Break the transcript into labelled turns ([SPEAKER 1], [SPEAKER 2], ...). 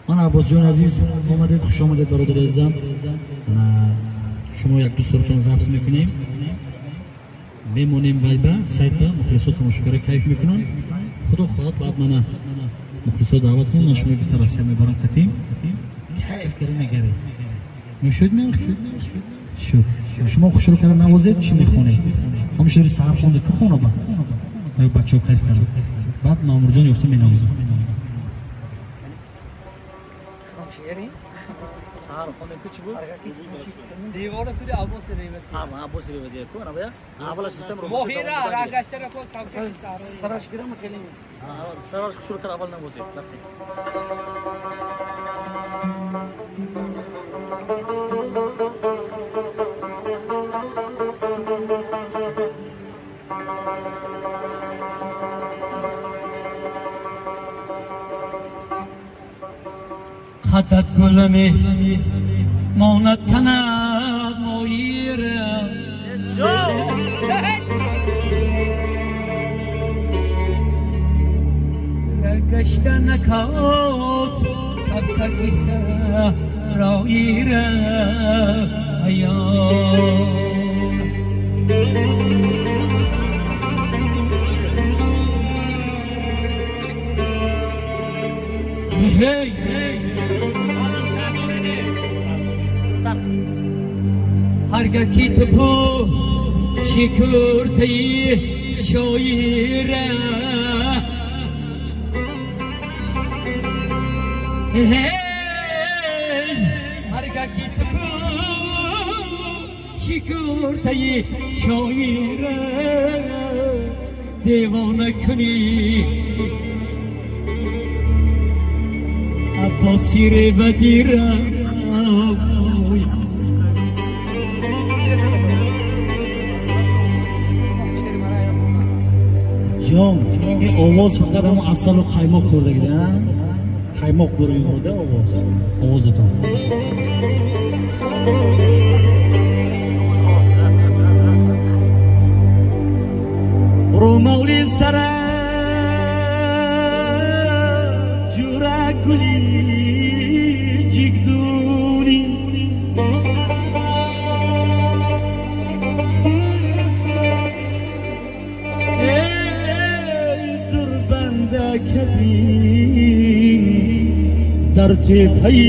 [SPEAKER 1] من عباس جان عزیز آمدید، خوش آمدید برادر عزیزم. شما یک دوستتون ضبط میکنیم، میمونیم وایبا سایت مخلصات مشکل کیف میکنن. خدا خواهد بعد من مخلصات دعوت کنم، من شما بیشتر از میبرم ختیم کیف کردن میگره میشد شد. شما خوشحال کردن نوازید چی میخونید؟ همش داری سحر خونده که خونه با بچه‌ها کیف کردن. بعد مامور جان یفته مینوازه سحر خونده که چی بود؟
[SPEAKER 2] دیواره پوری عباس ریوت.
[SPEAKER 1] عباس ریوت دیگه کو نباید اولش گفتم رو
[SPEAKER 2] ماهیرا راگشته رو خود کام کنی
[SPEAKER 1] سرش گیرم کلیم سرش شروع کرد اول نوازید رفته خدت گلمی ماند تند ماهیره رگشته نکات تب کیسه راییره هی هرگه کی تو پو شکرتی شایره هرگه کی تو پو شکرتی شایره دیوانه کنی عباسی ریو دیره جان این آواز فقط هم اصل و خیماق کرده گیدن خیماق بروی برده آواز تا برو مولی سره جوره گلی جگدونی کبی در تپی